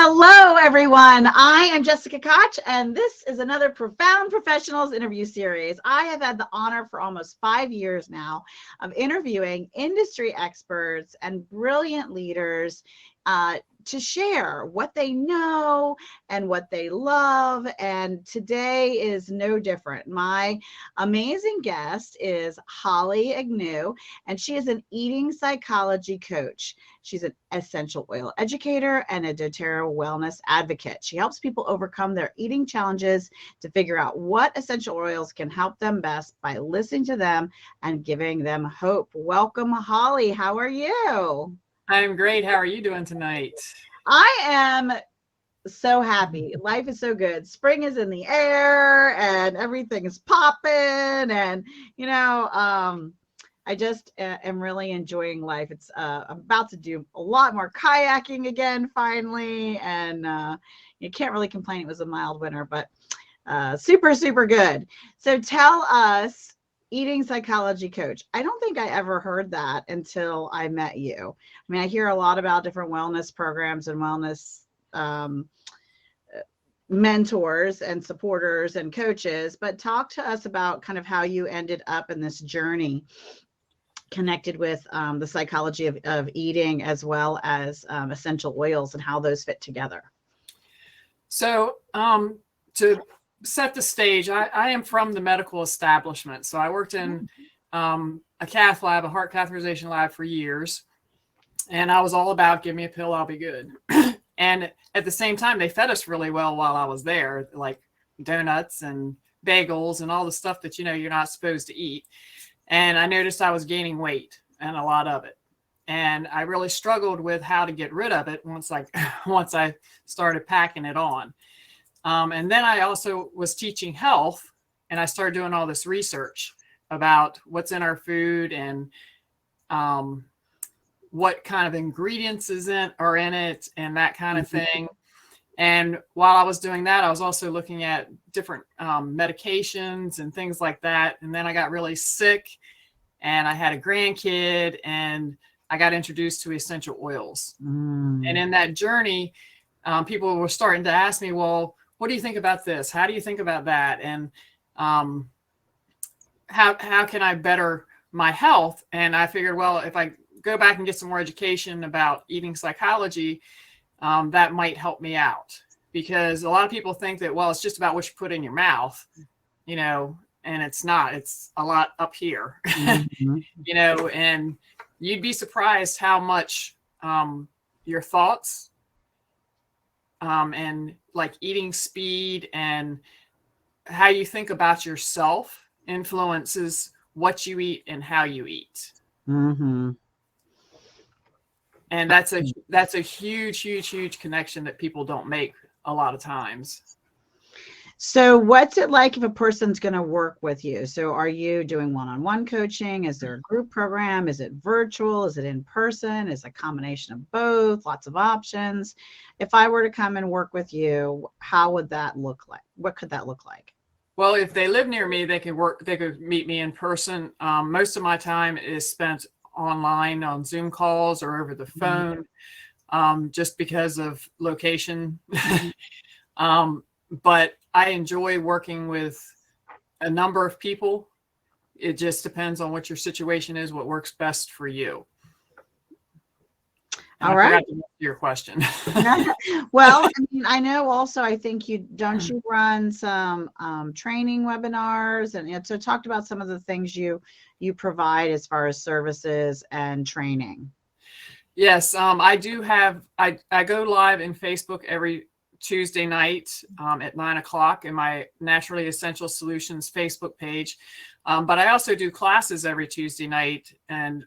Hello, everyone. I am Jessica Koch, and this is another Profound Professionals interview series. I have had the honor for almost 5 years now of interviewing industry experts and brilliant leaders to share what they know and what they love. And today is no different. My amazing guest is Holly Agnew, and she is an eating psychology coach. She's an essential oil educator and a doTERRA wellness advocate. She helps people overcome their eating challenges to figure out what essential oils can help them best by listening to them and giving them hope. Welcome, Holly. How are you? I'm great. How are you doing tonight? I am so happy. Life is so good. Spring is in the air and everything is popping. And, I just am really enjoying life. I'm about to do a lot more kayaking again, finally. And you can't really complain. It was a mild winter, but super, super good. So tell us, eating psychology coach. I don't think I ever heard that until I met you. I mean, I hear a lot about different wellness programs and wellness mentors and supporters and coaches, but talk to us about kind of how you ended up in this journey connected with the psychology of eating as well as essential oils and how those fit together. So to set the stage, I am from the medical establishment. So I worked in a cath lab, a heart catheterization lab for years. And I was all about, give me a pill, I'll be good. And at the same time, they fed us really well while I was there, like donuts and bagels and all the stuff that, you're not supposed to eat. And I noticed I was gaining weight and a lot of it. And I really struggled with how to get rid of it once I started packing it on. And then I also was teaching health, and I started doing all this research about what's in our food and what kind of ingredients are in it and that kind of thing. And while I was doing that, I was also looking at different medications and things like that. And then I got really sick, and I had a grandkid, and I got introduced to essential oils. And in that journey, people were starting to ask me, well, what do you think about this? How do you think about that? And how can I better my health? And I figured, well, if I go back and get some more education about eating psychology, that might help me out. Because a lot of people think that, well, it's just about what you put in your mouth, and it's not. It's a lot up here, and you'd be surprised how much your thoughts and like eating speed and how you think about yourself influences what you eat and how you eat. And that's a huge connection that people don't make a lot of times. So what's it like if a person's going to work with you? So are you doing one-on-one coaching? Is there a group program? Is it virtual? Is it in person? Is it a combination of both? Lots of options. If I were to come and work with you, how would that look like? What could that look like? Well, if they live near me, they could meet me in person. Most of my time is spent online on Zoom calls or over the phone, just because of location. But I enjoy working with a number of people. It just depends on what your situation is, what works best for you. All right. I forgot to answer your question. Well, I know also, I think you run some training webinars, and so talked about some of the things you provide as far as services and training. Yes, I do have, I go live in Facebook every Tuesday night at 9:00 in my Naturally Essential Solutions Facebook page. But I also do classes every Tuesday night, and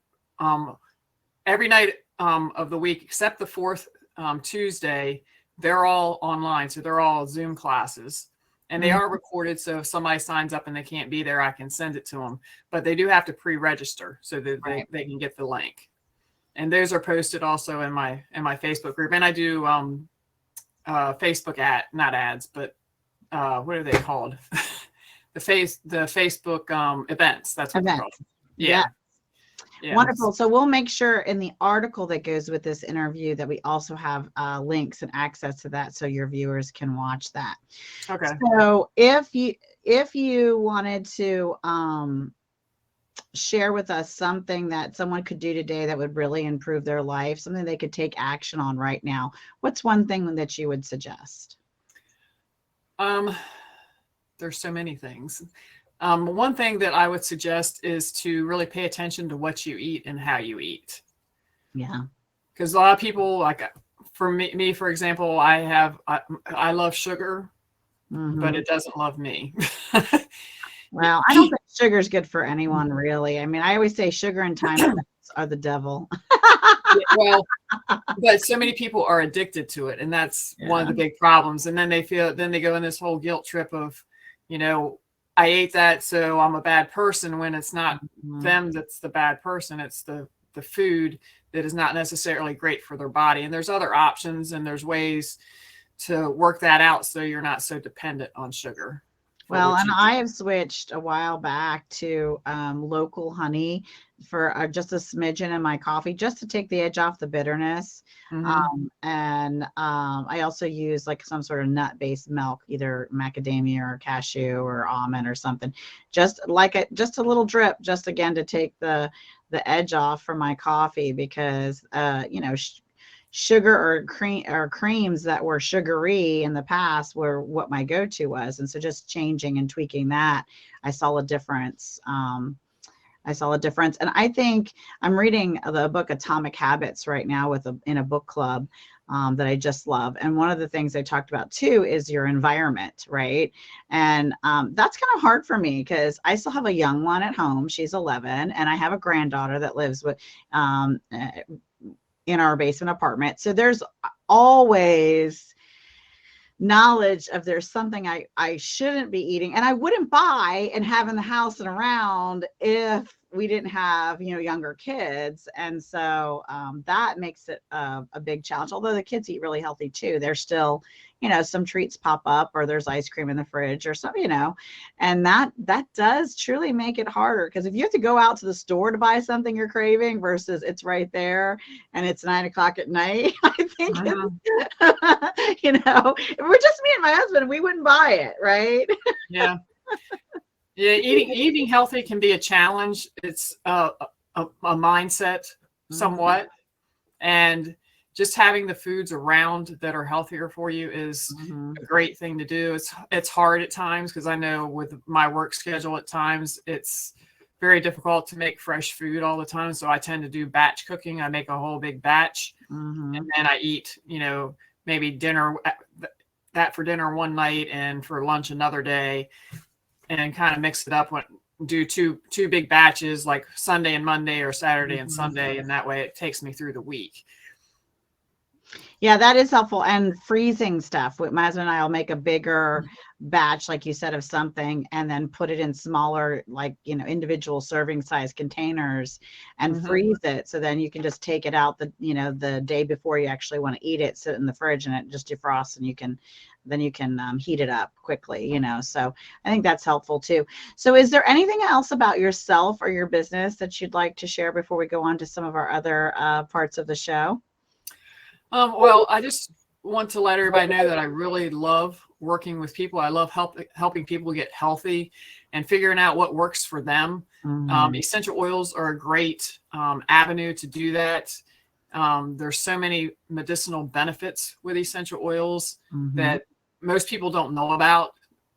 every night of the week, except the fourth Tuesday, they're all online. So they're all Zoom classes, and they are recorded. So if somebody signs up and they can't be there, I can send it to them, but they do have to pre-register so that they can get the link. And those are posted also in my Facebook group. And I do Facebook not ads, but what are they called? the Facebook events. That's what they're called. Yeah. Yeah. Wonderful. So we'll make sure in the article that goes with this interview that we also have links and access to that so your viewers can watch that. Okay. So if you wanted to share with us something that someone could do today that would really improve their life, something they could take action on right now, what's one thing that you would suggest? There's so many things. One thing that I would suggest is to really pay attention to what you eat and how you eat. Yeah. Because a lot of people, like for me, for example, I love sugar, but it doesn't love me. Well, I don't think sugar is good for anyone, really. I mean, I always say sugar and time are the devil. Well, but so many people are addicted to it, and that's one of the big problems. And then they go in this whole guilt trip of, I ate that, so I'm a bad person, when it's not them that's the bad person. It's the food that is not necessarily great for their body. And there's other options, and there's ways to work that out so you're not so dependent on sugar. Well, and I have switched a while back to local honey for just a smidgen in my coffee, just to take the edge off the bitterness. And I also use like some sort of nut-based milk, either macadamia or cashew or almond or something, just a little drip, just again to take the edge off from my coffee, because sugar or creams that were sugary in the past were what my go-to was. And so just changing and tweaking that, I saw a difference. And I think I'm reading the book Atomic Habits right now in a book club that I just love. And one of the things I talked about too is your environment, right? And that's kind of hard for me because I still have a young one at home. She's 11, and I have a granddaughter that lives with in our basement apartment. So there's always knowledge of there's something I shouldn't be eating, and I wouldn't buy and have in the house and around if we didn't have, younger kids. And so that makes it a big challenge. Although the kids eat really healthy too. There's still, some treats pop up, or there's ice cream in the fridge or something, and that does truly make it harder. Because if you have to go out to the store to buy something you're craving versus it's right there and it's 9 o'clock at night, I think, if we're just me and my husband, we wouldn't buy it, right? Yeah. Yeah, eating healthy can be a challenge. It's a mindset somewhat, and just having the foods around that are healthier for you is a great thing to do. It's hard at times, because I know with my work schedule at times it's very difficult to make fresh food all the time. So I tend to do batch cooking. I make a whole big batch, and then I eat, maybe dinner for dinner one night and for lunch another day, and kind of mix it up, do two big batches, like Sunday and Monday, or Saturday and Sunday. And that way it takes me through the week. Yeah, that is helpful. And freezing stuff. My husband and I will make a bigger batch, like you said, of something, and then put it in smaller, like, individual serving size containers, and freeze it. So then you can just take it out the day before you actually want to eat it, sit in the fridge, and it just defrosts, and you can heat it up quickly, So I think that's helpful too. So is there anything else about yourself or your business that you'd like to share before we go on to some of our other parts of the show? Well, I just want to let everybody know that I really love working with people. I love helping people get healthy and figuring out what works for them. Essential oils are a great avenue to do that. There's so many medicinal benefits with essential oils that most people don't know about.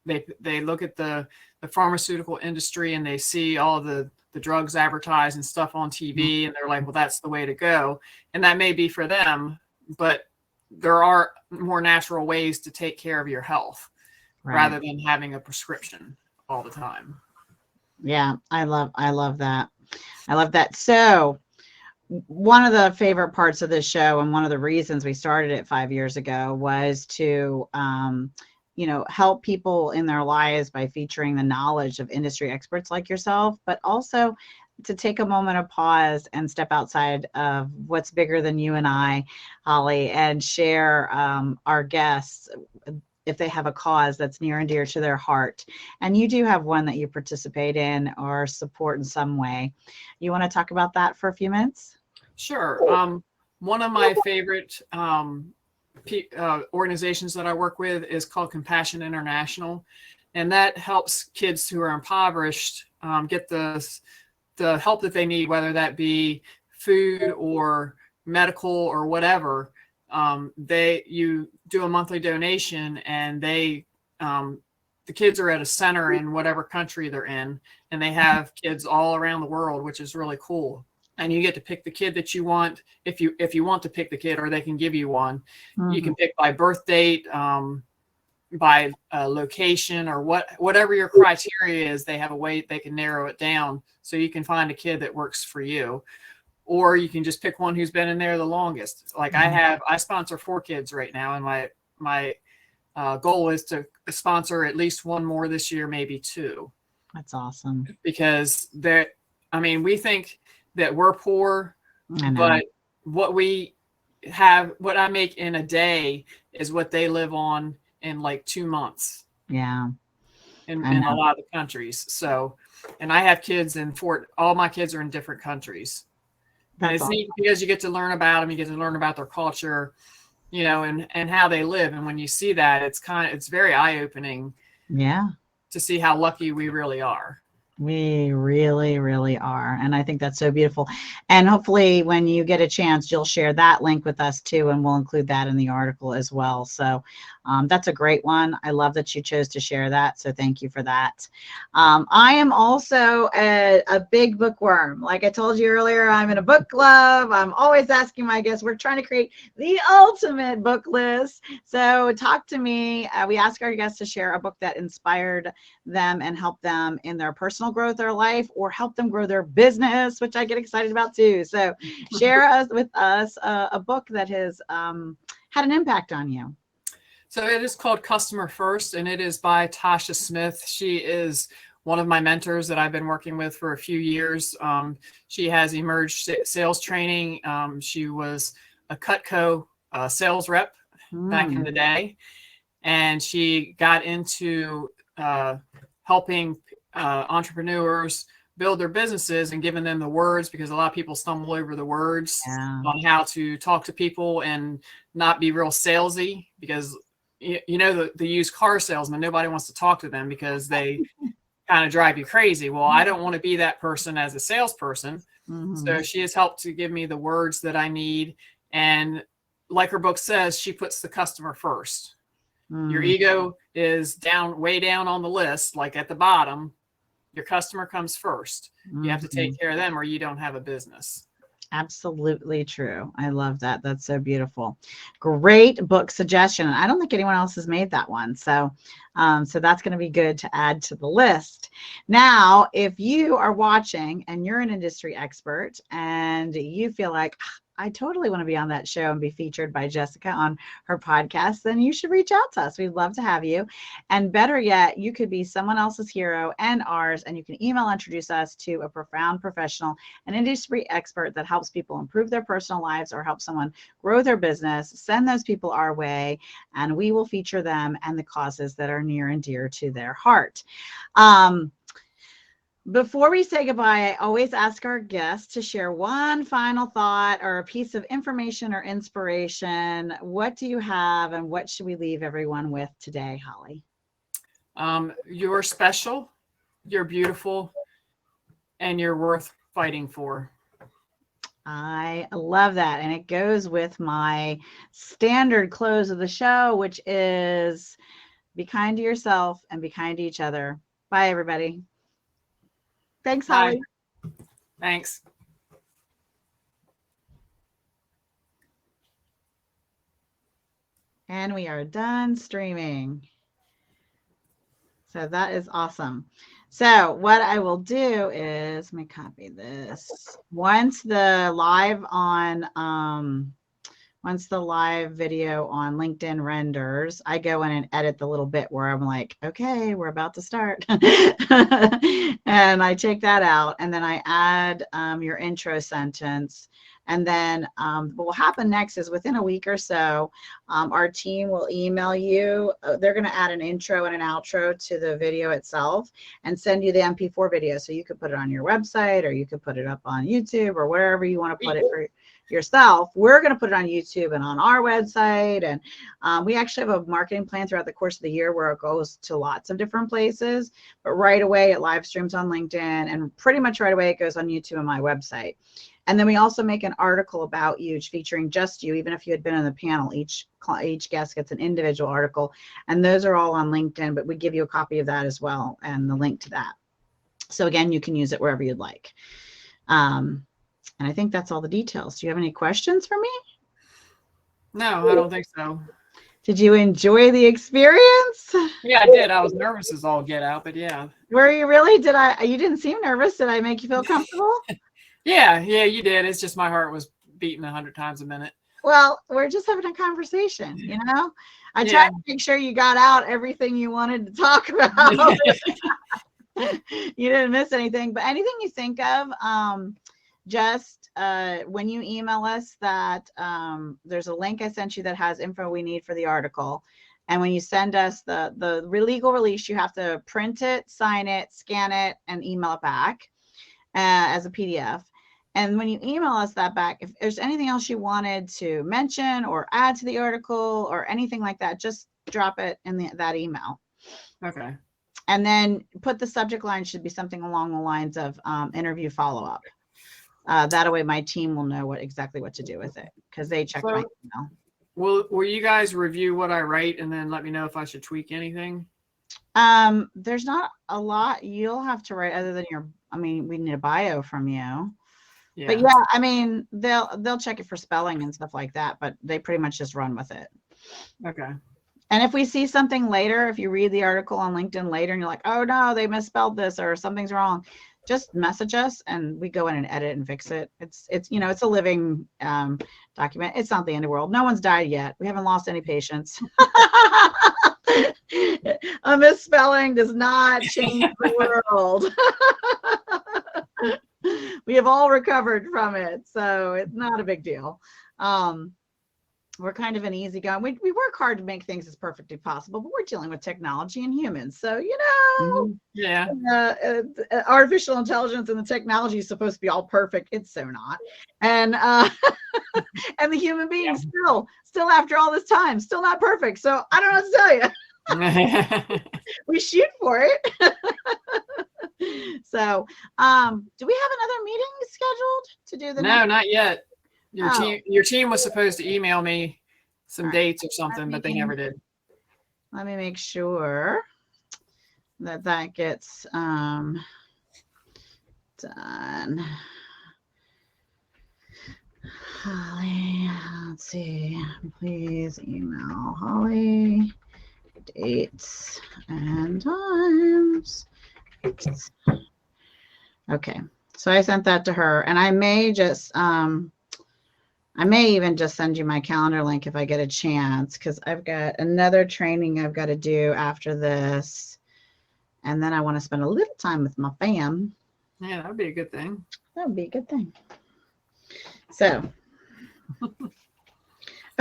They look at the pharmaceutical industry, and they see all the drugs advertised and stuff on TV, and they're like, well, that's the way to go. And that may be for them, but there are more natural ways to take care of your health, rather than having a prescription all the time. Yeah, I love that. I love that. So one of the favorite parts of this show, and one of the reasons we started it 5 years ago, was to help people in their lives by featuring the knowledge of industry experts like yourself, but also to take a moment of pause and step outside of what's bigger than you and I, Holly, and share our guests if they have a cause that's near and dear to their heart. And you do have one that you participate in or support in some way. You want to talk about that for a few minutes? Sure. One of my favorite organizations that I work with is called Compassion International, and that helps kids who are impoverished get the help that they need, whether that be food or medical or whatever. You do a monthly donation, and the kids are at a center in whatever country they're in, and they have kids all around the world, which is really cool. And you get to pick the kid that you want if you want to pick the kid, or they can give you one. Mm-hmm. You can pick by birth date, by location, or whatever your criteria is. They have a way they can narrow it down so you can find a kid that works for you. Or you can just pick one who's been in there the longest. Like I sponsor 4 kids right now, and my goal is to sponsor at least one more this year, maybe 2. That's awesome. Because we think that we're poor, but what I make in a day is what they live on in like 2 months. Yeah. In a lot of the countries. So, and I have kids all my kids are in different countries. And it's neat because you get to learn about them, you get to learn about their culture, and how they live. And when you see that, it's very eye-opening. Yeah. To see how lucky we really are. We really, really are. And I think that's so beautiful. And hopefully when you get a chance, you'll share that link with us too, and we'll include that in the article as well. So that's a great one. I love that you chose to share that. So thank you for that. I am also a big bookworm. Like I told you earlier, I'm in a book club. I'm always asking my guests, we're trying to create the ultimate book list. So talk to me. We ask our guests to share a book that inspired them and helped them in their personal growth, their life, or help them grow their business, which I get excited about too. So share with us a book that has had an impact on you. So it is called Customer First, and it is by Tasha Smith. She is one of my mentors that I've been working with for a few years. She has emerged sales training. She was a Cutco sales rep back in the day, and she got into helping entrepreneurs build their businesses and giving them the words, because a lot of people stumble over the words on how to talk to people and not be real salesy, because the used car salesman, nobody wants to talk to them because they kind of drive you crazy. Well, I don't want to be that person as a salesperson. So she has helped to give me the words that I need. And like her book says, she puts the customer first. Your ego is way down on the list, like at the bottom. Your customer comes first. You have to take care of them, or you don't have a business. Absolutely true. I love that. That's so beautiful. Great book suggestion. I don't think anyone else has made that one. So that's going to be good to add to the list. Now, if you are watching and you're an industry expert and you feel like, I totally want to be on that show and be featured by Jessica on her podcast, then you should reach out to us. We'd love to have you. And better yet, you could be someone else's hero and ours, and you can introduce us to a profound professional, an industry expert that helps people improve their personal lives or help someone grow their business. Send those people our way, and we will feature them and the causes that are near and dear to their heart. Before we say goodbye, I always ask our guests to share one final thought or a piece of information or inspiration. What do you have, and what should we leave everyone with today, Holly? You're special, you're beautiful, and you're worth fighting for. I love that. And it goes with my standard close of the show, which is be kind to yourself and be kind to each other. Bye, everybody. Thanks, Holly. Bye. Thanks. And we are done streaming. So that is awesome. So what I will do is, let me copy this. Once the live video on LinkedIn renders, I go in and edit the little bit where I'm like, okay, we're about to start. And I take that out, and then I add your intro sentence, And then what will happen next is within a week or so, our team will email you. They're going to add an intro and an outro to the video itself and send you the MP4 video. So you could put it on your website, or you could put it up on YouTube, or wherever you want to put it for yourself. We're going to put it on YouTube and on our website. And we actually have a marketing plan throughout the course of the year where it goes to lots of different places. But right away it live streams on LinkedIn, and pretty much right away it goes on YouTube and my website. And then we also make an article about you featuring just you. Even if you had been on the panel, each guest gets an individual article, and those are all on LinkedIn, but we give you a copy of that as well and the link to that. So again, you can use it wherever you'd like. And I think that's all the details. Do you have any questions for me? No, I don't think so. Did you enjoy the experience? Yeah, I did. I was nervous as all get out, but yeah. Were you really? You didn't seem nervous. Did I make you feel comfortable? Yeah, you did. It's just my heart was beating 100 times a minute. Well, we're just having a conversation, you know? I tried to make sure you got out everything you wanted to talk about. You didn't miss anything, but anything you think of, just when you email us that there's a link I sent you that has info we need for the article. And when you send us the legal release, you have to print it, sign it, scan it, and email it back as a PDF. And when you email us that back, if there's anything else you wanted to mention or add to the article or anything like that, just drop it in that email. Okay. And then put the subject line should be something along the lines of interview follow-up. That way my team will know exactly what to do with it, because they check my email. Will you guys review what I write and then let me know if I should tweak anything? There's not a lot you'll have to write other than we need a bio from you. Yeah. But yeah, I mean, they'll check it for spelling and stuff like that, but they pretty much just run with it. Okay. And if we see something later, if you read the article on LinkedIn later and you're like, oh no, they misspelled this or something's wrong, just message us and we go in and edit and fix it. It's it's a living document. It's not the end of the world. No one's died yet. We haven't lost any patients. A misspelling does not change the world. We have all recovered from it, so it's not a big deal. We're kind of an easygoing. We work hard to make things as perfect as possible, but we're dealing with technology and humans, so artificial intelligence and the technology is supposed to be all perfect. It's so not, and and the human being still after all this time still not perfect. So I don't know what to tell you. We shoot for it. So, do we have another meeting scheduled to do the No, not yet. Your team was supposed to email me some dates or something, but they never did. Let me make sure that gets done. Holly, let's see. Please email Holly dates and times. Okay, so I sent that to her, and I may even just send you my calendar link if I get a chance, because I've got another training I've got to do after this, and then I want to spend a little time with my fam. Yeah, that would be a good thing. That would be a good thing. So,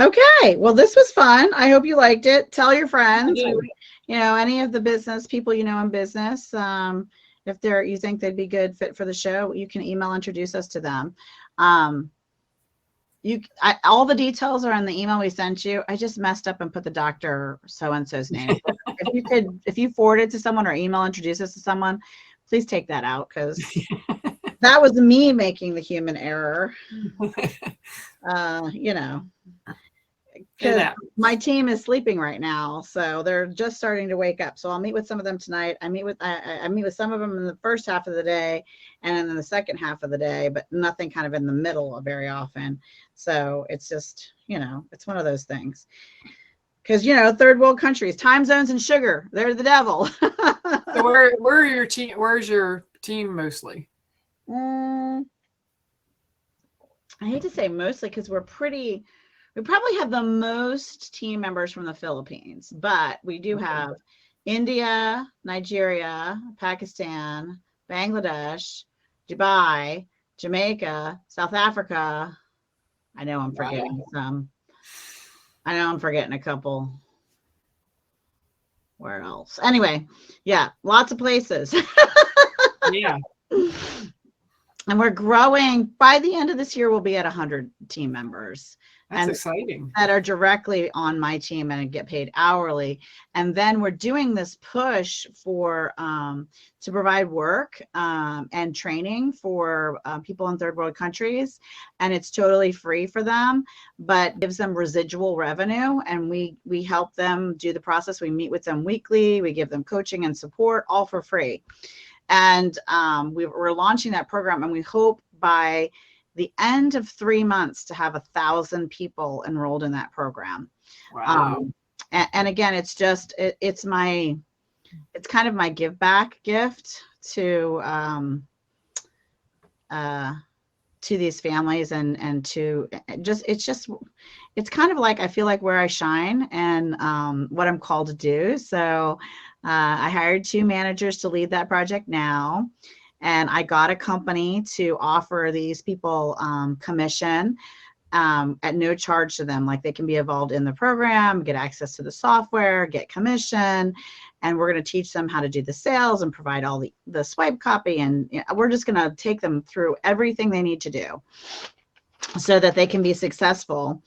okay, well, this was fun. I hope you liked it. Tell your friends. Any of the business people in business, if you think they'd be good fit for the show, you can introduce us to them. All the details are in the email we sent you. I just messed up and put the doctor so-and-so's name. If you forward it to someone or introduce us to someone, please take that out, because that was me making the human error. Because my team is sleeping right now, so they're just starting to wake up. So I'll meet with some of them tonight. I meet with some of them in the first half of the day and then in the second half of the day, but nothing kind of in the middle very often. So it's just, it's one of those things. Because, third world countries, time zones and sugar, they're the devil. So where are your team? Where's your team mostly? I hate to say mostly, because we probably have the most team members from the Philippines, but we do have India, Nigeria, Pakistan, Bangladesh, Dubai, Jamaica, South Africa, I know I'm Wow. forgetting some. I know I'm forgetting a couple. Where else? Anyway, yeah, lots of places. Yeah, And we're growing. By the end of this year, we'll be at 100 team members. that's And exciting. that are directly on my team and get paid hourly. And then we're doing this push for to provide work and training for people in third world countries, and it's totally free for them, but gives them residual revenue. And we help them do the process. We meet with them weekly. We give them coaching and support, all for free. And we're launching that program, and we hope by the end of 3 months to have 1,000 people enrolled in that program. Wow. And again, it's just, it's kind of my give back gift to these families, and to it's kind of like, I feel like where I shine and what I'm called to do. So I hired 2 managers to lead that project now. And I got a company to offer these people commission at no charge to them. Like, they can be involved in the program, get access to the software, get commission, and we're going to teach them how to do the sales and provide all the swipe copy. And we're just going to take them through everything they need to do so that they can be successful.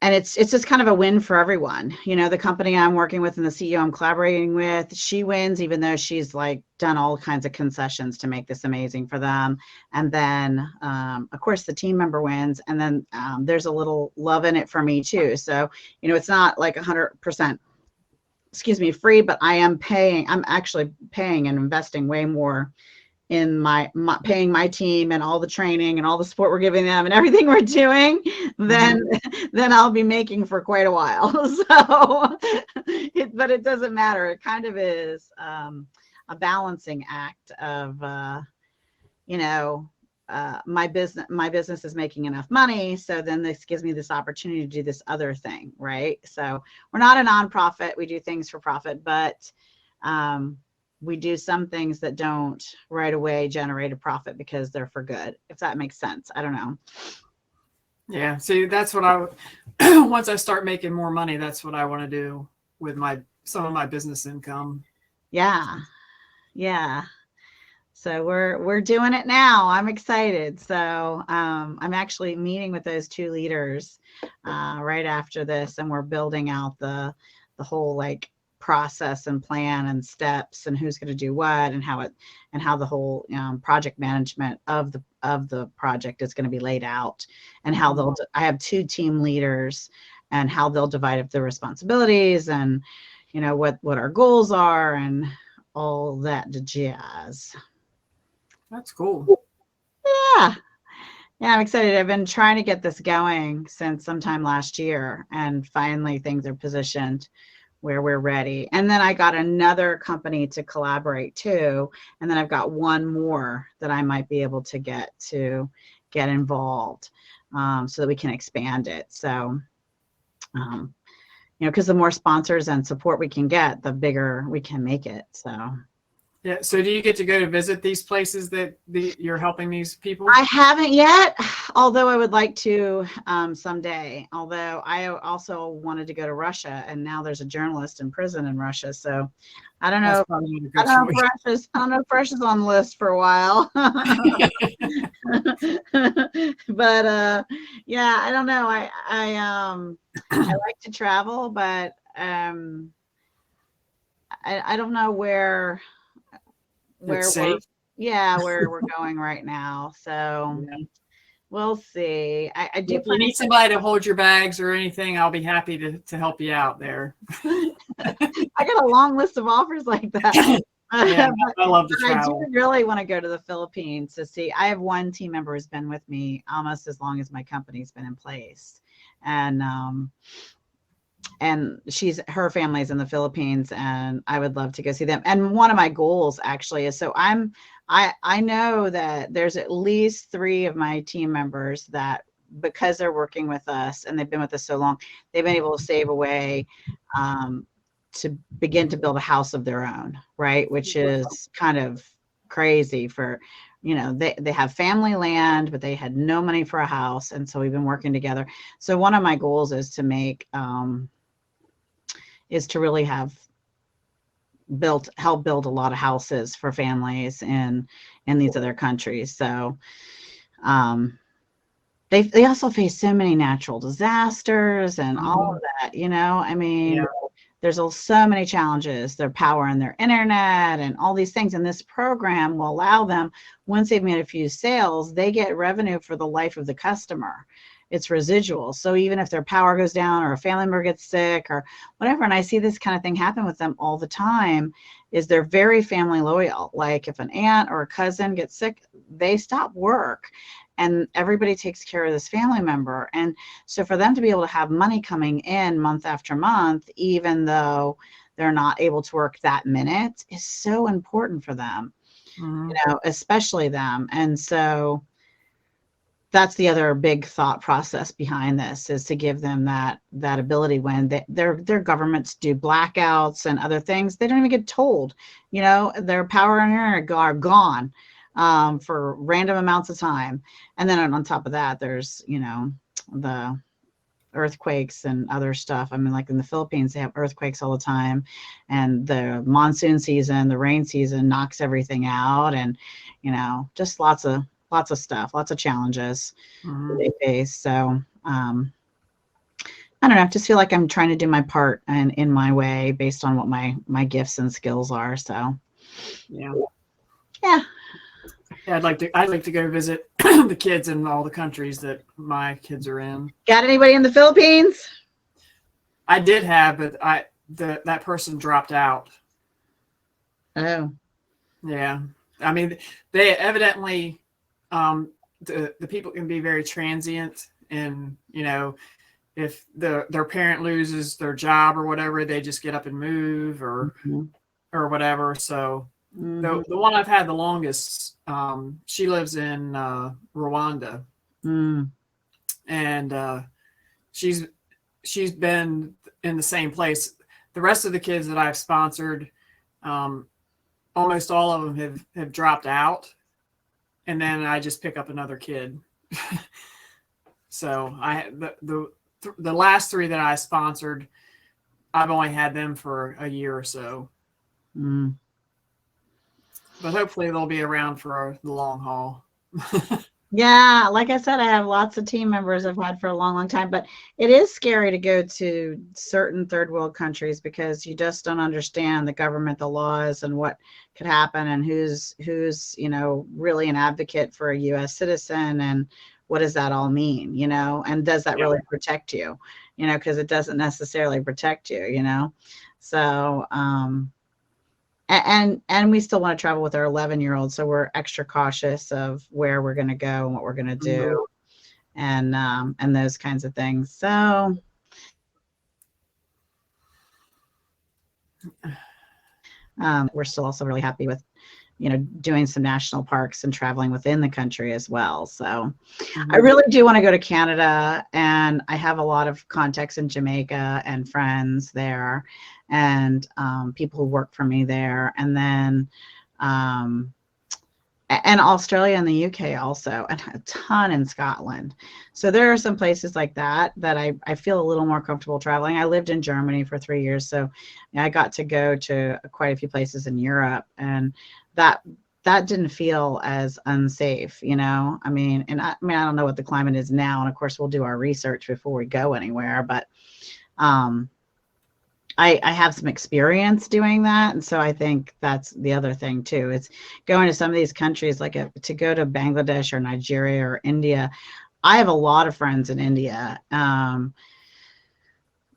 And it's just kind of a win for everyone. The company I'm working with and the CEO I'm collaborating with, she wins, even though she's like done all kinds of concessions to make this amazing for them. And then, of course, the team member wins. And then there's a little love in it for me too. So, it's not like 100%, free, but I'm actually paying and investing way more in my paying my team and all the training and all the support we're giving them and everything we're doing, then I'll be making for quite a while. So, but it doesn't matter. It kind of is a balancing act of, my business is making enough money. So then this gives me this opportunity to do this other thing, right? So we're not a nonprofit. We do things for profit, but we do some things that don't right away generate a profit because they're for good, if that makes sense. I don't know. Yeah. See, that's what once I start making more money, that's what I want to do with some of my business income. Yeah. Yeah. So we're doing it now. I'm excited. So I'm actually meeting with those 2 leaders right after this, and we're building out the whole process and plan and steps and who's going to do what and how the whole project management of the project is going to be laid out, and how I have 2 team leaders and how they'll divide up the responsibilities, and what our goals are and all that jazz. That's cool. Yeah, I'm excited. I've been trying to get this going since sometime last year, and finally things are positioned where we're ready. And then I got another company to collaborate too. And then I've got one more that I might be able to get involved so that we can expand it. So, because the more sponsors and support we can get, the bigger we can make it. So. Yeah. So do you get to go to visit these places that you're helping these people? I haven't yet, although I would like to someday. Although I also wanted to go to Russia, and now there's a journalist in prison in Russia. So I don't know. I don't know if Russia's on the list for a while. But yeah, I don't know. I like to travel, but I don't know where we're going right now. So we'll see. I do. If you need somebody to hold your bags or anything, I'll be happy to help you out there. I got a long list of offers like that. Yeah, I love to travel. I do really want to go to the Philippines to see. I have one team member who's been with me almost as long as my company's been in place, and her family's in the Philippines, and I would love to go see them. And one of my goals actually is, so I know that there's at least 3 of my team members that, because they're working with us and they've been with us so long, they've been able to save away to begin to build a house of their own, right? Which is kind of crazy for you know, they have family land, but they had no money for a house. And so we've been working together. So one of my goals is to make, is to really have help build a lot of houses for families in these other countries. So they also face so many natural disasters and all of that, you know. I mean, Yeah. there's so many challenges, their power and their internet and all these things. And this program will allow them, once they've made a few sales, they get revenue for the life of the customer. It's residual. So even if their power goes down or a family member gets sick or whatever, and I see this kind of thing happen with them all the time, is they're very family loyal. Like if an aunt or a cousin gets sick, they stop work and everybody takes care of this family member. And so for them to be able to have money coming in month after month, even though they're not able to work that minute, is so important for them, you know, especially them. And so that's the other big thought process behind this, is to give them that ability when their governments do blackouts and other things. They don't even get told, you know, their power and internet are gone for random amounts of time. And then on top of that, there's, you know, the earthquakes and other stuff. I mean, like in the Philippines, they have earthquakes all the time, and the monsoon season, the rain season knocks everything out, and, you know, just lots of stuff, lots of challenges they face. So I don't know, I just feel like I'm trying to do my part and in my way based on what my gifts and skills are. So yeah. I'd like to go visit the kids in all the countries that my kids are in. Got anybody in the Philippines? I did have, but that person dropped out. Oh, yeah. I mean, they evidently, the people can be very transient, and, you know, if their parent loses their job or whatever, they just get up and move or whatever. So the one I've had the longest, she lives in Rwanda, and she's been in the same place. The rest of the kids that I've sponsored, almost all of them have dropped out, and then I just pick up another kid. So the last 3 that I sponsored, I've only had them for a year or so. But hopefully they'll be around for the long haul. Yeah, like I said, I have lots of team members I've had for a long, long time, but it is scary to go to certain third world countries because you just don't understand the government, the laws, and what could happen, and who's, you know, really an advocate for a US citizen, and what does that all mean, you know, and does that really protect you, you know, because it doesn't necessarily protect you, you know. So, and we still want to travel with our 11-year-old, so we're extra cautious of where we're going to go and what we're going to do, and those kinds of things. So we're still also really happy with, you know, doing some national parks and traveling within the country as well. So I really do want to go to Canada, and I have a lot of contacts in Jamaica and friends there, and people who work for me there, and then and Australia and the UK also, and a ton in Scotland. So there are some places like that I feel a little more comfortable traveling. I lived in Germany for 3 years, so I got to go to quite a few places in Europe, and that didn't feel as unsafe, you know. I mean, I don't know what the climate is now, and of course we'll do our research before we go anywhere, but I have some experience doing that. And so I think that's the other thing too. It's going to some of these countries, like to go to Bangladesh or Nigeria or India. I have a lot of friends in India.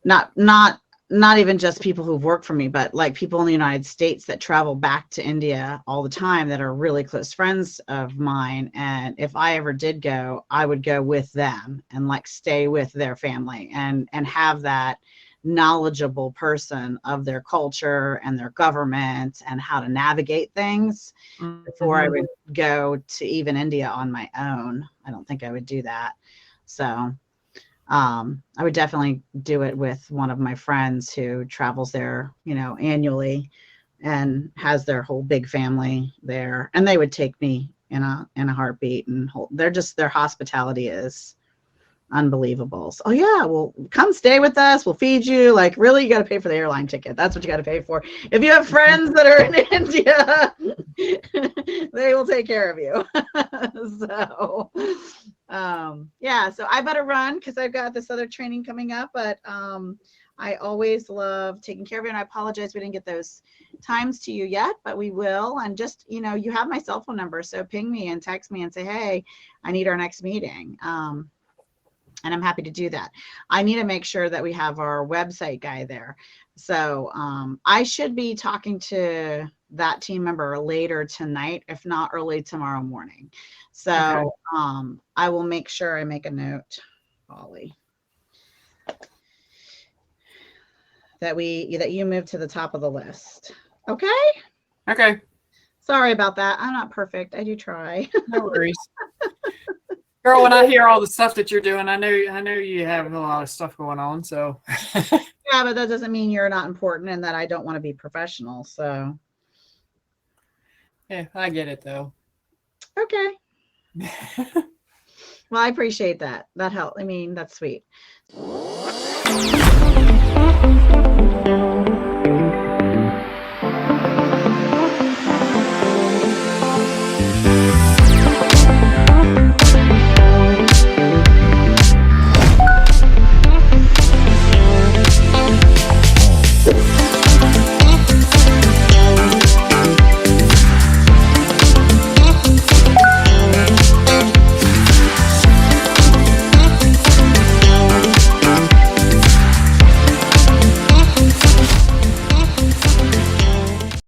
Not even just people who've worked for me, but like people in the United States that travel back to India all the time that are really close friends of mine. And if I ever did go, I would go with them and like stay with their family and have that knowledgeable person of their culture and their government and how to navigate things before I would go to even India on my own. I don't think I would do that. So I would definitely do it with one of my friends who travels there, you know, annually and has their whole big family there. And they would take me in a heartbeat, and their hospitality is unbelievable. So, oh yeah, well, come stay with us. We'll feed you. Like, really, you got to pay for the airline ticket. That's what you got to pay for. If you have friends that are in India, they will take care of you. So, yeah. So I better run because I've got this other training coming up. But I always love taking care of you, and I apologize we didn't get those times to you yet, but we will. And just, you know, you have my cell phone number, so ping me and text me and say, hey, I need our next meeting. And I'm happy to do that. I need to make sure that we have our website guy there. So I should be talking to that team member later tonight, if not early tomorrow morning. So okay. I will make sure I make a note, Holly, that you move to the top of the list. Okay? Okay. Sorry about that. I'm not perfect. I do try. No worries. Girl, when I hear all the stuff that you're doing, I know you have a lot of stuff going on. So yeah, but that doesn't mean you're not important and that I don't want to be professional. So yeah, I get it though. Okay. Well, I appreciate that. That helped. I mean, that's sweet.